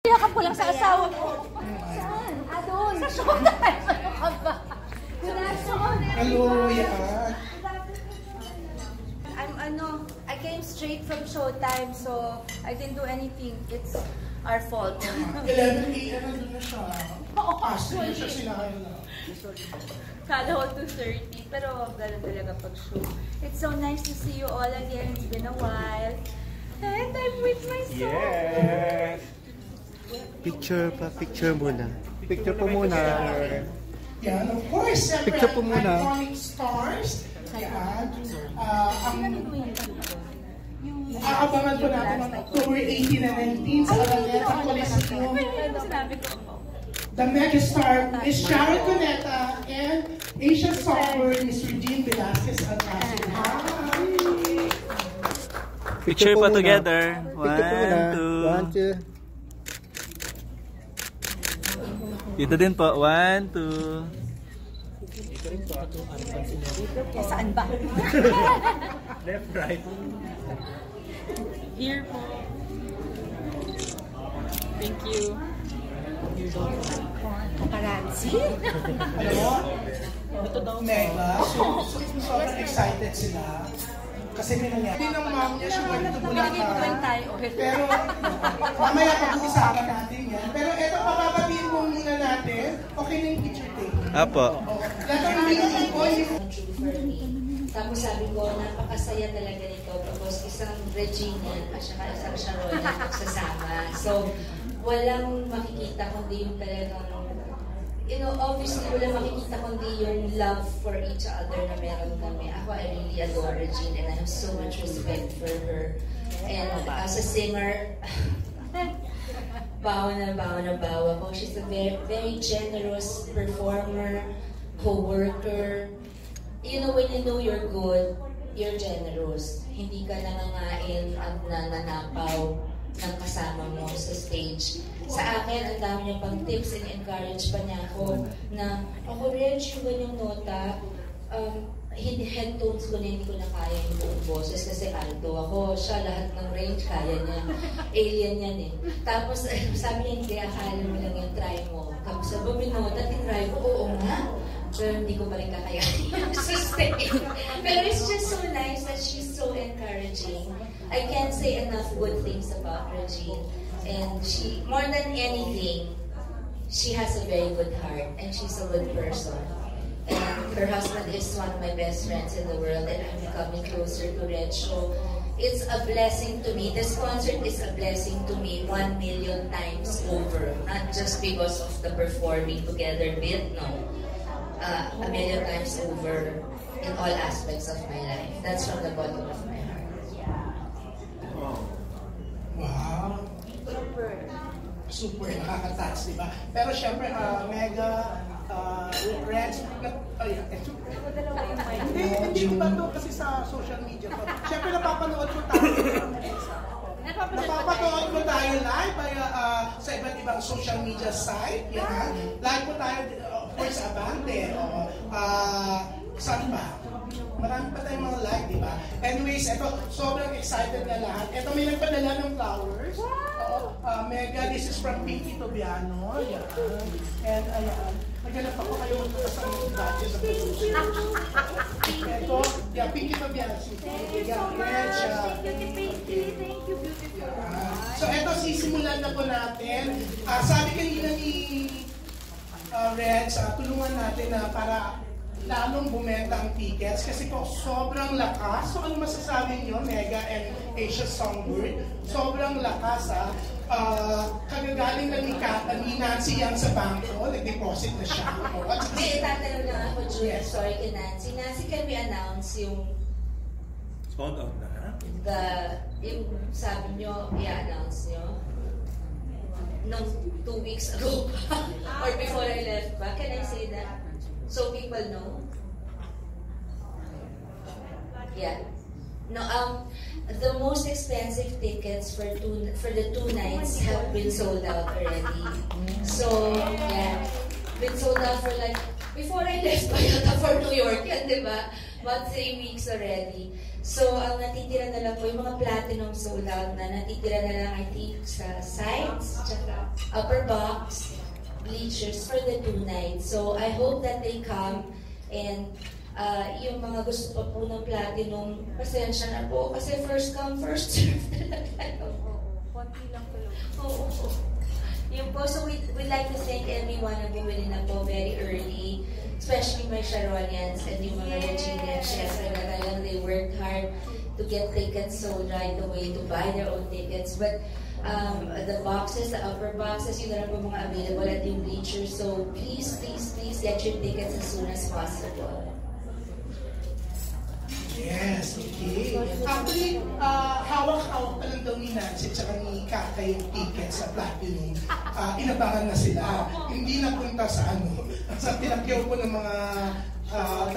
Yakap ko lang sa asawa ko. Saan? Doon. Sa showtime. Ano ka ba? Hello, I came straight from showtime, so I didn't do anything. It's our fault. 11 a.m. nandun na siya. Pastor na siya sila. Kala ko 2:30, pero gano'n talaga pag-show. It's so nice to see you all again. It's been a while. And I'm with my son. Yes! Picture muna. Picture po muna. Yan, of course, Picture po muna. iconic stars. Yan. Aabangan po natin ang October 18 and 19 sa Araneta Coliseum. The megastar is Sharon Cuneta and Asian Songbird is Regine Velasquez Alcacid. Picture pa together. One, two. Dito din po. 1, 2. Saan ba? Left, right. Here po. Thank you. Paparazzi? Alam mo, Mega, sobrang excited sila. Kasi may nangyari. Hindi ng mom niya, she wanted to bully ka. Pero, mamaya pag-uusapan natin yan. Pero eto, papabatiin mo muna natin. Okay na yung picture take. Apo. Lahat ang meeting ko, Tapos sabi ko, napakasaya talaga nito. Tapos isang Regina at saka isang Sharon na nagsasama. So, walang makikita kundi yung talagang, obviously walang makikita kundi yung love for each other na meron kami. Ako, I really adore Regina and I have so much respect for her. And as a singer, bawa na bawa ko. She's a very, very generous performer, co-worker. When you know you're good, you're generous. Hindi ka nangangain at nananapaw ng kasama mo sa stage. Sa akin, ang dami niya pang tips and encourage pa niya ako na ako rin yung ganyang nota, head tones ko na hindi ko na kaya yung buong boses kasi alto ako. Siya lahat ng range kaya niya. Alien yan eh. Tapos sabi niya, hindi, akala mo lang yung try mo. Tapos sabi mo, minota, tinry ko, oo nga. Pero hindi ko pa rin kakayanin sa stage. Pero it's just so nice that she's so encouraging. I can't say enough good things about Regine. And she, more than anything, she has a very good heart and she's a good person. And her husband is one of my best friends in the world and I'm becoming closer to Reg. So it's a blessing to me. This concert is a blessing to me 1 million times over. Not just because of the performing together bit, no. A million times over in all aspects of my life. That's from the bottom of my heart. wow. Super nakaka-touch, diba? Pero syempre, Mega, Reg, hindi ko ba ito kasi sa social media ko. Syempre, napapanood ko tayo. Napapanood ko tayo live sa iba't ibang social media site. Yan. Live po tayo, of course, Abante. Saan ba? Marami pa tayong mga live, di ba? Anyways, ito, sobrang excited na lahat. Ito, may nagpadala ng flowers. Mega, this is from Pinky Tobiano. Yan. And ayan, naghanap ako kayo magkakasama ng batches of the sushi. Ito, yeah, Pinky Tobiano. Thank you so much. Thank you, Pinky. Thank you, beautiful. So, ito, sisimulan na po natin. Sabi kanina ni Reg, tulungan natin na para lalong bumenta ang tickets kasi po sobrang lakas. So ano masasabi niyo, Mega and Asia Songbird? Sobrang lakas kagagaling na ni Nancy yan sa bangko, nag-deposit na siya. May itatanong lang ako, Julia, sorry kay Nancy. Nancy, can we announce yung Sold out na. yung sabi niyo, i-announce niyo? Nung 2 weeks ago or before I left ba? Can I say that? So people know? Yeah. No, the most expensive tickets for the 2 nights have been sold out already. So, yeah. Been sold out for like, before I left pa yata for New York yan, di ba? About 3 weeks already. So, ang natitira na lang po, yung mga platinum sold out na, natitira na lang, I think, sa sides, tsaka upper box, bleachers for the 2 nights. So, I hope that they come and yung mga gusto pa po ng platinum, pasensya na po, kasi first come, first serve talaga. Konti lang po lang. Oo. Yun po, so we'd like to thank everyone na bumili na po very early, especially my Sharonians and yung mga Regina syempre na talagang they worked hard to get tickets sold right away, to buy their own tickets. But the boxes, the upper boxes, yun na lang po mga available at yung bleachers. So please, please, please get your tickets as soon as possible. Yes, okay. Actually, hawak-hawak pa lang daw ni Nancy at ni Kaka yung ticket sa Platinum. Inabangan na sila. Hindi napunta sa sa pinakyaw po ng mga,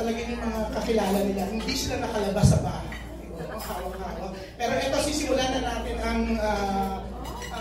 talaga yung mga kakilala nila. Hindi sila nakalabas sa bahay. Hawak-hawak. Pero ito, sisimulan na natin ang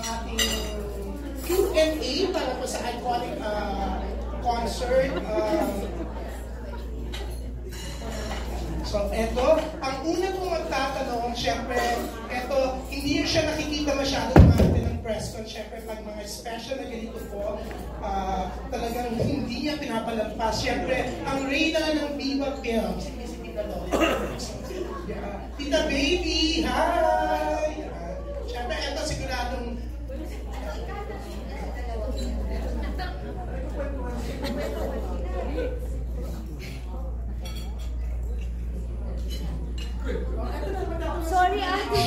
ating Q&A para po sa iconic concert. So, eto, ang una kong magtatanong, syempre, eto, hindi yun siya nakikita masyado ng atin ng press con. Syempre, pag mga special na ganito po, talagang hindi niya pinapalampas. Syempre, ang reyna ng Viva Films, si Tita Lola. Tita Baby, hi! Syempre, eto, siguradong Sorry, ate.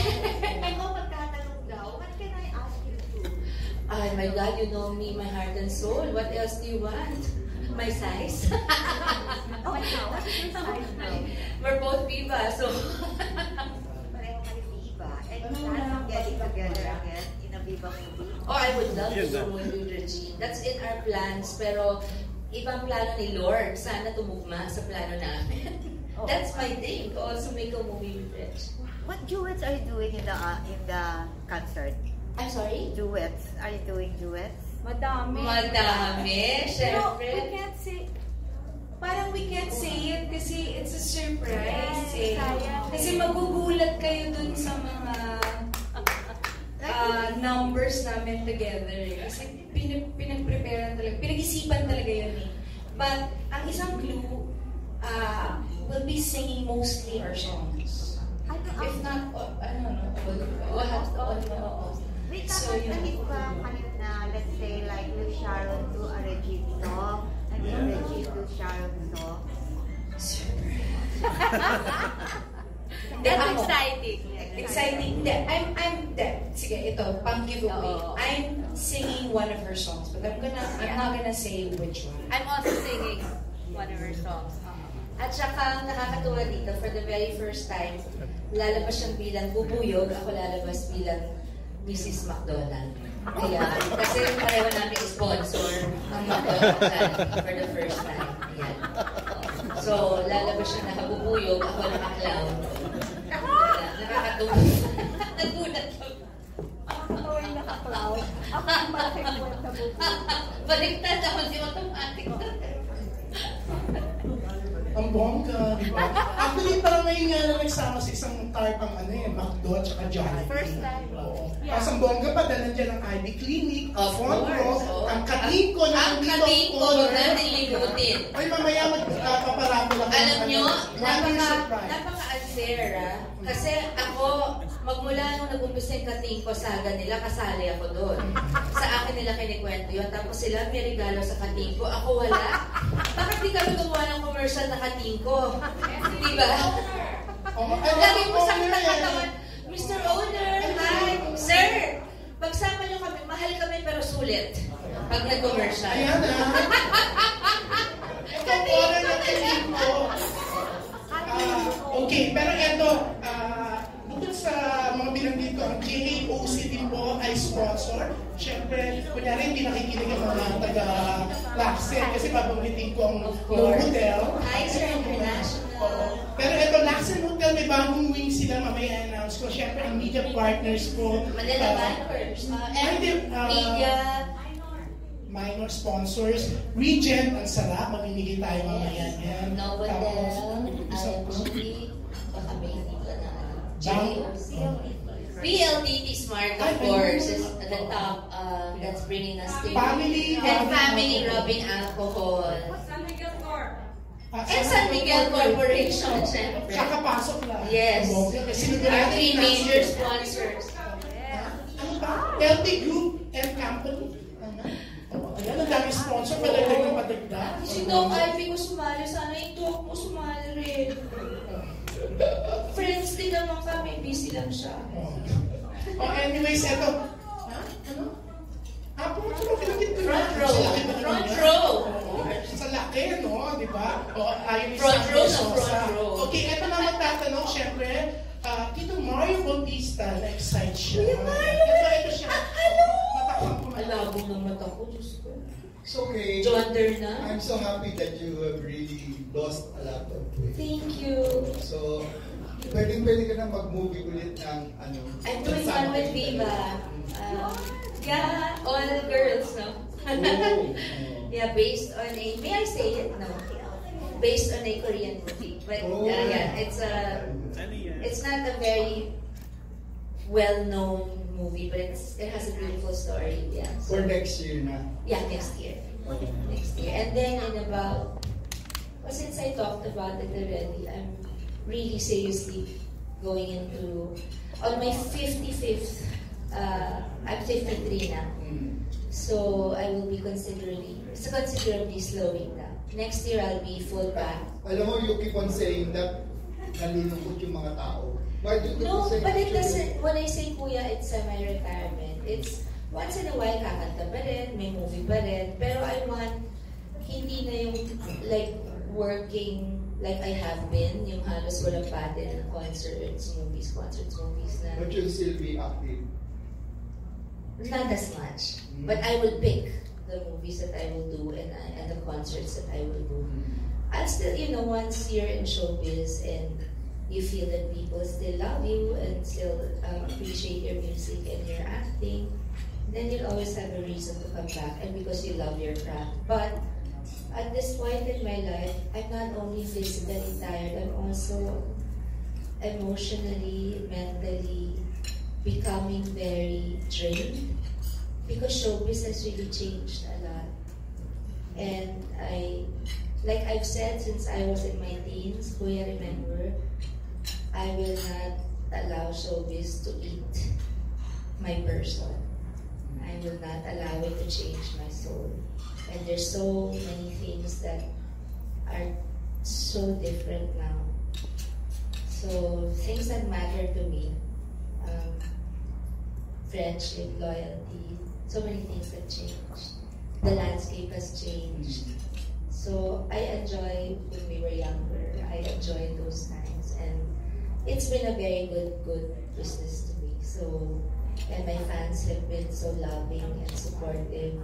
Ako magtatanong daw. What can I ask you to? Oh my God, you know me, my heart and soul. What else do you want? My size? Oh, wow. What is your size now? We're both Viva, so... Pareho kayo Viva. And plan on getting together again in a Viva movie. Oh, I would love to do with Regine. That's in our plans, pero ibang plano ni Lord. Sana tumugma sa plano namin. That's my thing, to also make a movie with Rich. What duets are you doing in the concert? I'm sorry? Duets. Are you doing duets? Madami. Madami, Pero syempre. we can't say, parang we can't say it kasi it's a surprise. Yes, sayang. Kasi magugulat kayo dun sa mga numbers namin together. Kasi pinag-preparean talaga, pinag-isipan talaga yun eh. But ang isang clue, we'll be singing mostly our songs. If not, Wait, So, kakantahit ba kayo na, let's say, like, will Sharon do a Regine song? And will Regine do Sharon song? That's Ako. exciting. Exciting. Hindi, sige, ito, pang giveaway. I'm singing one of her songs, but I'm not gonna say which one. I'm also singing one of her songs. At saka, nakakatuwa dito, for the very first time, lalabas siyang bilang bubuyog, ako lalabas bilang Mrs. McDonald. Kaya, kasi pareho namin sponsor ang McDonald for the first time. Ayan. So, lalabas siya nakabubuyog, ako naka-clown. Nakakatuwa. Nagulat ako. Nakakatawa yung naka-cloud. Ako yung malaki po sa buko. Baliktad ako, di automatic. ang bongga, di ba? Actually, parang ngayon nga na nagsama sa isang tarpang McDo at saka Jollibee. First time. Oo. Yeah. Tapos ang bongga pa, dahil nandiyan ang Ivy Clinic, Of Fondro, course, oh. ang Katingko na Ang katingko na nilimutin. Ay, mamaya magpaparami lang. Alam nyo, surprise. napaka-unfair kasi ako, magmula nung nag-umpisa yung katingko saga nila, kasali ako doon. Sa akin nila kinikwento yun. Tapos sila may regalo sa katingko, ako wala. Bakit di kami gumawa ng commercial na katingko? Di ba? Lagi mo sa katawan, Mr. Owner, hi, sir, pagsama nyo kami, mahal kami pero sulit. Pag nag-commercial. Ayan na. Ito po na Katingko. Okay, pero ito, bukod sa mga binanggit ko, ang JAOC din po ay sponsor. Siyempre, kunyari hindi nakikinig ang mga taga-Laksen kasi babanggitin ko ang hotel. Hi, Sir International. Pero ito, Laksen Hotel, may bagong wing sila, mamaya announce ko. Siyempre, ang media partners po. Manila Banners. Media minor sponsors. Regent, ang sarap, mamimigay tayo mamaya yan. Novotel, Tapos, PLDT Smart, of course, is at the top. That's bringing us to Family, and Robin family Alcohol. Robin Alcohol. Ah, And San Miguel Corporation, syempre. Kakapasok lang. Yes. Sino Our three major sponsors. Ano ba? LT Group and Company. Ayan, ang dami sponsor. Padagdag na padagdag. Si Doc Ivy ko sumali. Sana yung Doc mo sumali rin. Friends din naman kami. Busy lang siya. Oh, anyways, eto. Ha? Ano? Pumunta mo pinagin ko. Front row. Sa laki ba naman Front yan? row. Sa laki, no? Di ba? Ayun yung Front Sandra row na Sosa. front row. Okay, eto na magtatanong, syempre, Tito Mario Bautista, na-excite siya. Kuya Mario! Ito siya. Ano? Matakang ko. Alabo ng mata ko. Diyos ko. It's okay. John Derna. I'm so happy that you have really lost a lot of weight. Thank you. So, pwede ka na mag-movie ulit ng ano. I'm doing one with Viva. Yeah, all girls, no? Yeah, based on a, may I say it? No. Based on a Korean movie. But yeah, it's not a very well-known movie, but it has a beautiful story. Yeah. For next year na. Yeah, next year. Next year. And then in about, well, since I talked about it already, I'm really seriously going into, on my 55th, I'm 53 now. So I will be considerably slowing down. Next year I'll be full back. Alam mo, you keep on saying that nalulungkot yung mga tao. Why do you keep No, on saying but it that? doesn't, when I say kuya, it's semi-retirement. It's once in a while kakanta pa rin, may movie pa rin. Pero I want, hindi na yung like working like I have been, yung halos walang pattern ng concerts, movies na. But you'll still be active. Not as much. But I will pick the movies that I will do and the concerts that I will do. I'll still, once you're in showbiz and you feel that people still love you and still appreciate your music and your acting, then you'll always have a reason to come back, and because you love your craft. But at this point in my life, I'm not only physically tired, I'm also emotionally, mentally becoming very drained, because showbiz has really changed a lot. And like I've said since I was in my teens, Kuya, remember, I will not allow showbiz to eat my person. I will not allow it to change my soul. And there's so many things that are so different now. So things that matter to me, friendship, loyalty, so many things have changed. The landscape has changed. So I enjoy when we were younger. I enjoyed those times, and it's been a very good business to me. So, and my fans have been so loving and supportive,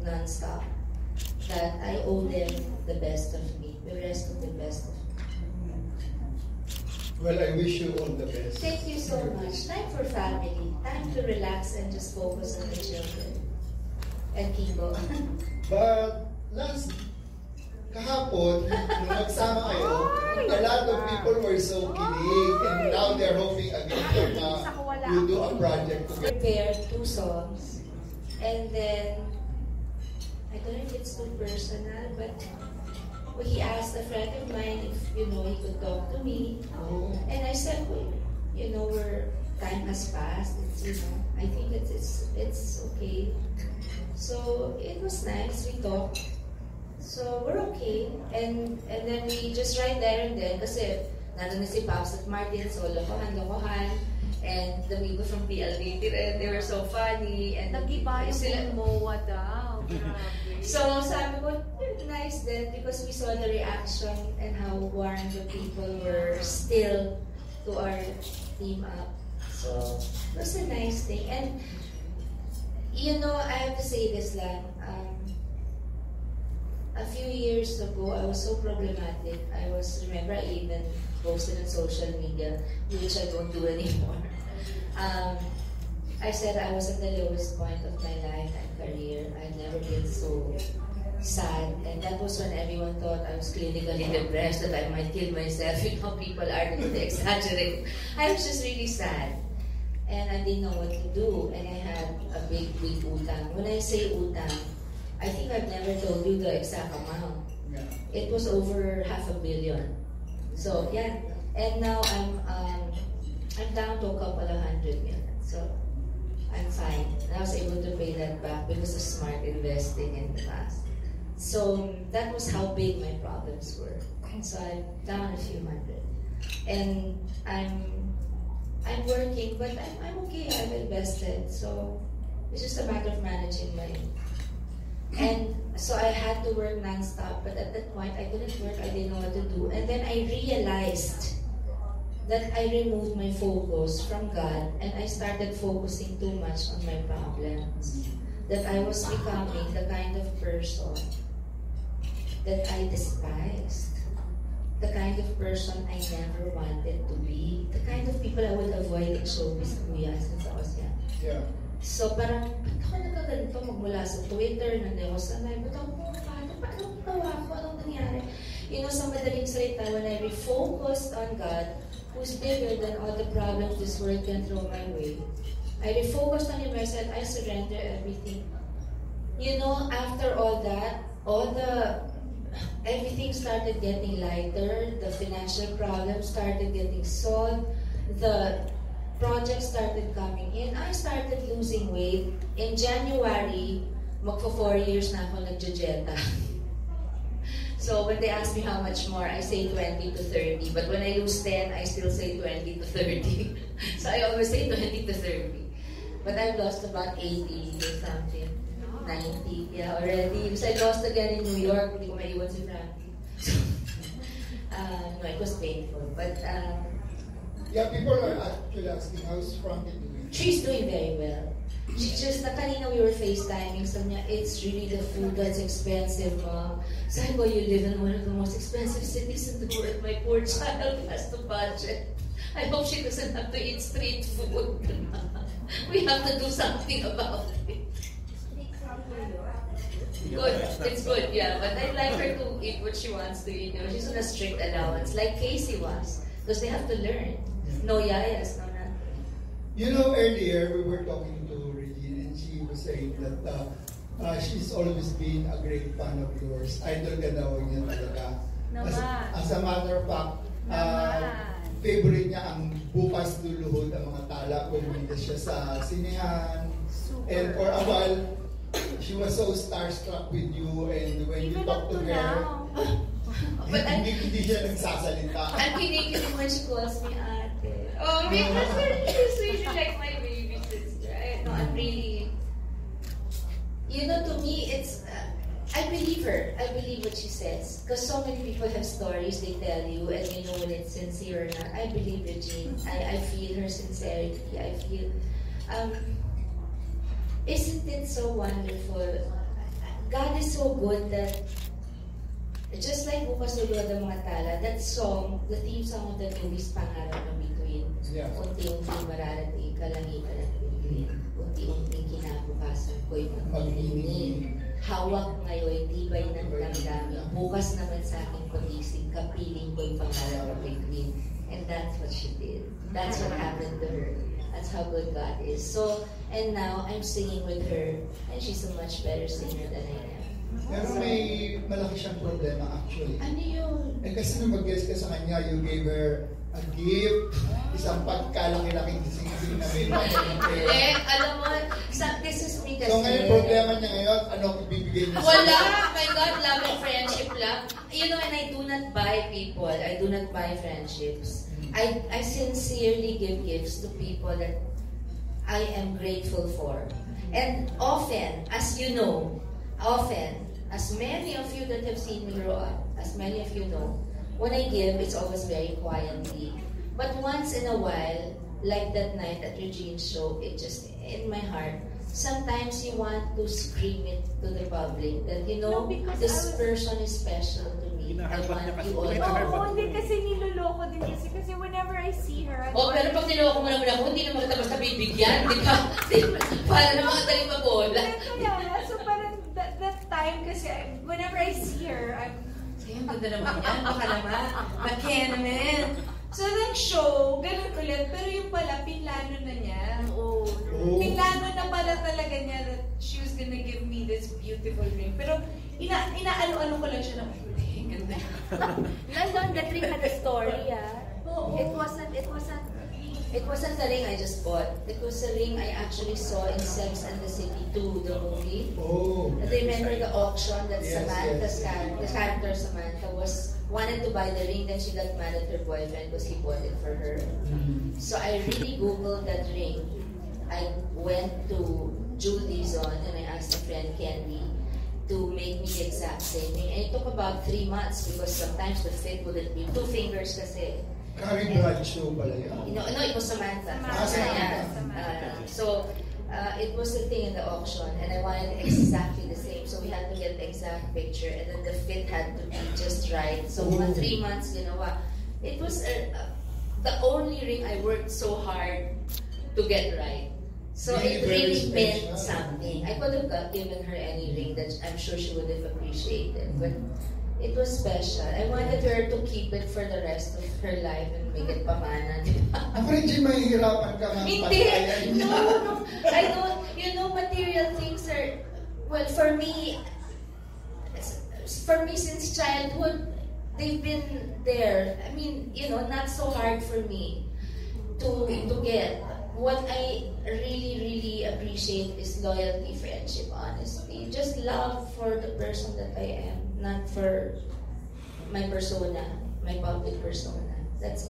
non-stop, that I owe them the best of me, the rest of the best of me. Well, I wish you all the best. Thank you so much. Time for family. Time to relax and just focus on the children. And Kingo. But kahapon, nung nagsama kayo, a lot of people were so kilig, and now they're hoping again na you do a project together. Prepared 2 songs. And then, I don't know if it's too personal, but he asked a friend of mine if, he could talk to me. And I said, well, where time has passed, I think it's okay. So it was nice, we talked. So we're okay. And then we just right there and then, kasi nandun na si Pops at Martin, so lokohan. And the people from PLDT, they were so funny. And Nag-iba sila, yung MOA daw. so sabi ko, nice then, because we saw the reaction and how warm the people were still to our team up. So it was a nice thing. And I have to say this lang. A few years ago, I was so problematic. Remember, I even posted on social media, which I don't do anymore. I said I was at the lowest point of my life and career. I've never been so sad. And that was when everyone thought I was clinically depressed, that I might kill myself. You know, people are going to exaggerate. I was just really sad. And I didn't know what to do. And I had a big utang. When I say utang, I think I've never told you the exact amount. It was over $500 million. So yeah, and now I'm down to a couple of $100 million. So I'm fine. And I was able to pay that back because of smart investing in the past. So that was how big my problems were. So I'm down a few hundred, and I'm working, but I'm okay. I've invested, so it's just a matter of managing money. And so I had to work non-stop, but at that point I couldn't work, I didn't know what to do. And then I realized that I removed my focus from God and I started focusing too much on my problems. That I was becoming the kind of person that I despised. The kind of person I never wanted to be. The kind of people I would avoid in showbiz, kuya, since I was young. Yeah. So parang, ba't ako nagkaganito magmula sa Twitter, nandiyan ako sa live, ba't ako paano gawa ko, anong nangyari? You know, sa madaling salita, when I refocused on God, who's bigger than all the problems this world can throw my way, I refocused on Him, I said, I surrender everything. You know, after all that, everything started getting lighter, the financial problems started getting solved, the projects started coming in, I started losing weight. In January, magpo 4 years na ako nagjo-jeta. So when they ask me how much more, I say 20 to 30. But when I lose 10, I still say 20 to 30. So I always say 20 to 30. But I've lost about 80 or something. 90, yeah, already. Because I lost again in New York, hindi ko maiwan si Frankie. No, it was painful. But, yeah, people are actually asking, how's Frankie doing? she's doing very well. She just, kanina we were FaceTiming, so niya, it's really the food that's expensive, Mom. Sabi ko, you live in one of the most expensive cities in the world. My poor child has to budget. I hope she doesn't have to eat street food. We have to do something about it. Good, it's good, yeah. But I'd like her to eat what she wants to eat. You know, she's on a strict allowance, like Casey was, because they have to learn. No yayas, no nothing. You know, earlier we were talking to Regine and she was saying that she's always been a great fan of yours. Idol ka daw niya talaga. As a matter of fact, favorite niya ang Bukas Luluhod, ang mga tala, bumida siya sa sinehan. And for a while, she was so starstruck with you, and when you talk to her, hindi siya nagsasalita. I'm kinikilig when she calls me ate. Oh, because she's sweet, like my baby sister. No, I'm really, you know, to me, it's, I believe her. I believe what she says. Because so many people have stories they tell you, and you know when it's sincere or not. I believe Regine. I feel her sincerity. I feel, isn't it so wonderful? God is so good that, just like Bukas Luluhod ang mga tala, that song, the theme song of that movie is Pangarap ng Bituin. Yeah. Unti-unting mararating kalangitan ng bituin. Unti-unting kinabukasan ko'y magniningning. Hawak ngayon, tibay ng damdamin. Bukas naman sa aking pagising, kapiling ko'y pangarap ng bituin. And that's what she did. That's what happened to her. That's how good God is. So, and now I'm singing with her, and she's a much better singer than I am. Pero may malaki siyang problema actually. Ano yun? Eh kasi nung mag-guest ka sa kanya, you gave her a gift, isang pagkalaki-laking sing-sing na may Eh, alam mo, this is me kasi. So ngayon, problema niya ngayon, ano bibigay niya sa Wala! My God, love and friendship lang. You know, and I do not buy people. I do not buy friendships. I sincerely give gifts to people that I am grateful for. And often, as you know, as many of you that have seen me grow up, as many of you know, when I give, it's always very quietly. But once in a while, like that night at Regine's show, it just, in my heart, sometimes you want to scream it to the public that, you know, this person is special to me. I want you all to know. Oo, hindi kasi niloloko din kasi whenever I see her. Pero pag niloko mo naman ako, hindi naman kita basta bibigyan, di ba? Para naman kataling mabola. Kaya, so parang that time kasi whenever I see her, I'm... Ayun, ganda naman yan. Baka naman. Bakya naman. So, nag-show, ganun ulit. Pero yung pala, pinlano na niya. Oh. Pinlano na pala talaga niya that she was gonna give me this beautiful ring. Pero, inaano-ano ko lang siya na, ay, ganda. London, that ring had a story, Oo. It wasn't the ring I just bought. It was a ring I actually saw in Sex and the City 2, the movie. Oh. And I remember the auction that Yes, Samantha's yes. the character Samantha wanted to buy the ring, then she got mad at her boyfriend because he bought it for her. So I really googled that ring. I went to Jewel Dizon and I asked a friend Candy to make me the exact same ring. And it took about 3 months because sometimes the fit wouldn't be 2 fingers kasi. Carrie Bradshaw pala yan. No, it was Samantha. Samantha. So it was the thing in the auction, and I wanted exactly the same. So we had to get the exact picture, and then the fit had to be just right. So mga 3 months, it was the only ring I worked so hard to get right. So Really it really very meant special. something. I could have given her any ring that I'm sure she would have appreciated, but it was special. I wanted her to keep it for the rest of her life and make it pamana. Ako rin, Jim, mahihirapan ka nga Hindi. patayan niya. No. I don't, material things are, well, for me, since childhood, they've been there. I mean, not so hard for me to get. What I really, really appreciate is loyalty, friendship, honesty. Just love for the person that I am, not for my persona, my public persona. That's